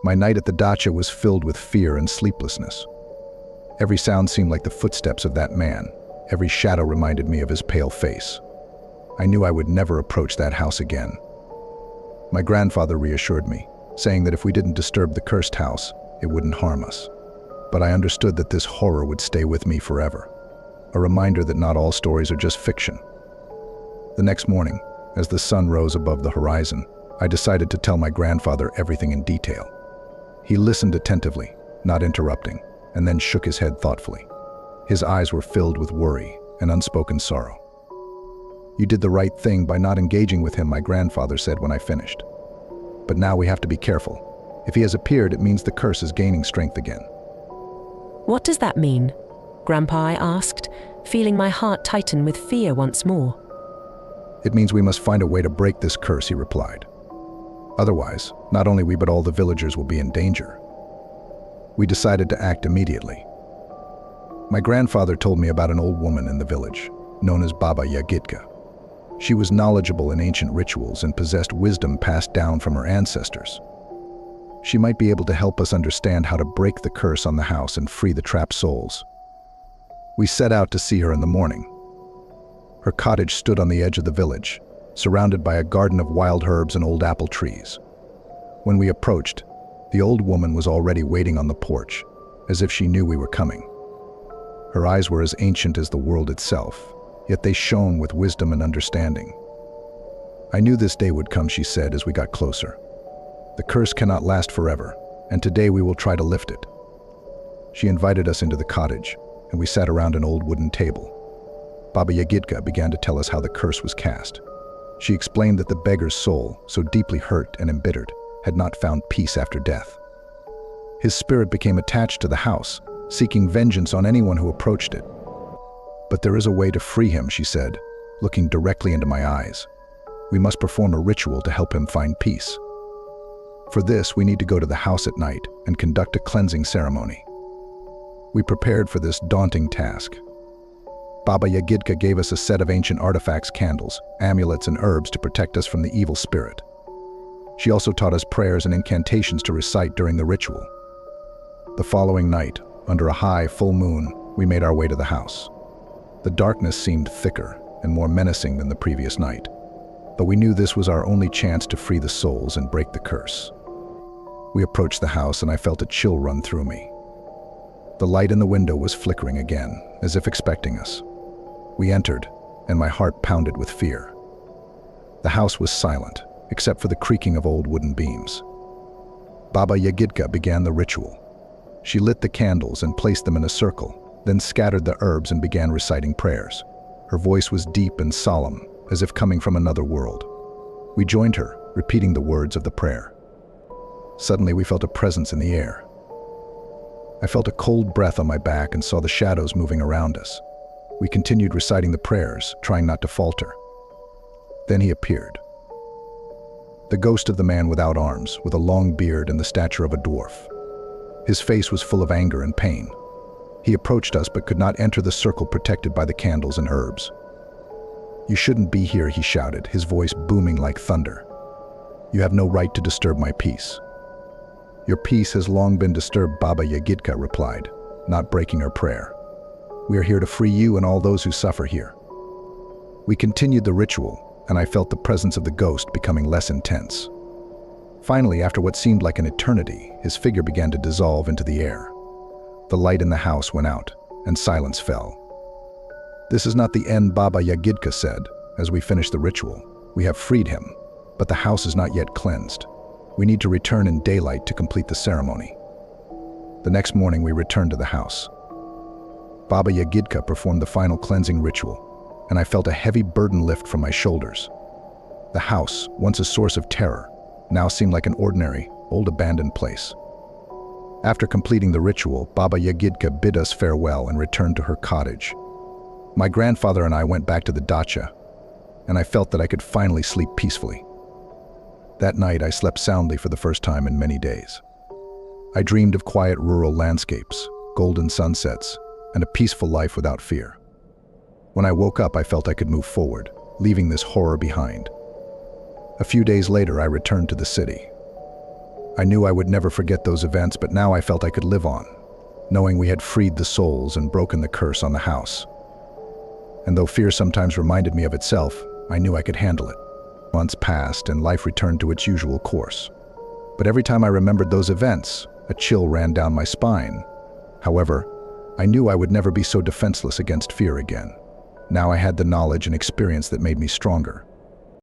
My night at the dacha was filled with fear and sleeplessness. Every sound seemed like the footsteps of that man. Every shadow reminded me of his pale face. I knew I would never approach that house again. My grandfather reassured me, saying that if we didn't disturb the cursed house, it wouldn't harm us. But I understood that this horror would stay with me forever, a reminder that not all stories are just fiction. The next morning, as the sun rose above the horizon, I decided to tell my grandfather everything in detail. He listened attentively, not interrupting, and then shook his head thoughtfully. His eyes were filled with worry and unspoken sorrow. "You did the right thing by not engaging with him," my grandfather said when I finished. "But now we have to be careful. If he has appeared, it means the curse is gaining strength again." "What does that mean?" Grandpa, I asked, feeling my heart tighten with fear once more. "It means we must find a way to break this curse," he replied. "Otherwise, not only we but all the villagers will be in danger." We decided to act immediately. My grandfather told me about an old woman in the village, known as Baba Yagidka. She was knowledgeable in ancient rituals and possessed wisdom passed down from her ancestors. She might be able to help us understand how to break the curse on the house and free the trapped souls. We set out to see her in the morning. Her cottage stood on the edge of the village, surrounded by a garden of wild herbs and old apple trees. When we approached, the old woman was already waiting on the porch, as if she knew we were coming. Her eyes were as ancient as the world itself, yet they shone with wisdom and understanding. "I knew this day would come," she said as we got closer. "The curse cannot last forever, and today we will try to lift it." She invited us into the cottage, and we sat around an old wooden table. Baba Yagidka began to tell us how the curse was cast. She explained that the beggar's soul, so deeply hurt and embittered, had not found peace after death. His spirit became attached to the house, seeking vengeance on anyone who approached it. "But there is a way to free him," she said, looking directly into my eyes. "We must perform a ritual to help him find peace. For this, we need to go to the house at night and conduct a cleansing ceremony." We prepared for this daunting task. Baba Yagidka gave us a set of ancient artifacts, candles, amulets, and herbs to protect us from the evil spirit. She also taught us prayers and incantations to recite during the ritual. The following night, under a high, full moon, we made our way to the house. The darkness seemed thicker and more menacing than the previous night, but we knew this was our only chance to free the souls and break the curse. We approached the house and I felt a chill run through me. The light in the window was flickering again, as if expecting us. We entered, and my heart pounded with fear. The house was silent, except for the creaking of old wooden beams. Baba Yagidka began the ritual. She lit the candles and placed them in a circle, then scattered the herbs and began reciting prayers. Her voice was deep and solemn, as if coming from another world. We joined her, repeating the words of the prayer. Suddenly we felt a presence in the air. I felt a cold breath on my back and saw the shadows moving around us. We continued reciting the prayers, trying not to falter. Then he appeared. The ghost of the man without arms, with a long beard and the stature of a dwarf. His face was full of anger and pain. He approached us but could not enter the circle protected by the candles and herbs. "You shouldn't be here," he shouted, his voice booming like thunder. "You have no right to disturb my peace." "Your peace has long been disturbed," Baba Yagidka replied, not breaking her prayer. "We are here to free you and all those who suffer here." We continued the ritual, and I felt the presence of the ghost becoming less intense. Finally, after what seemed like an eternity, his figure began to dissolve into the air. The light in the house went out, and silence fell. "This is not the end," Baba Yagidka said, as we finished the ritual. "We have freed him, but the house is not yet cleansed. We need to return in daylight to complete the ceremony." The next morning, we returned to the house. Baba Yagidka performed the final cleansing ritual, and I felt a heavy burden lift from my shoulders. The house, once a source of terror, now seemed like an ordinary, old abandoned place. After completing the ritual, Baba Yagidka bid us farewell and returned to her cottage. My grandfather and I went back to the dacha, and I felt that I could finally sleep peacefully. That night, I slept soundly for the first time in many days. I dreamed of quiet rural landscapes, golden sunsets, and a peaceful life without fear. When I woke up, I felt I could move forward, leaving this horror behind. A few days later, I returned to the city. I knew I would never forget those events, but now I felt I could live on, knowing we had freed the souls and broken the curse on the house. And though fear sometimes reminded me of itself, I knew I could handle it. Months passed and life returned to its usual course. But every time I remembered those events, a chill ran down my spine. However, I knew I would never be so defenseless against fear again. Now I had the knowledge and experience that made me stronger.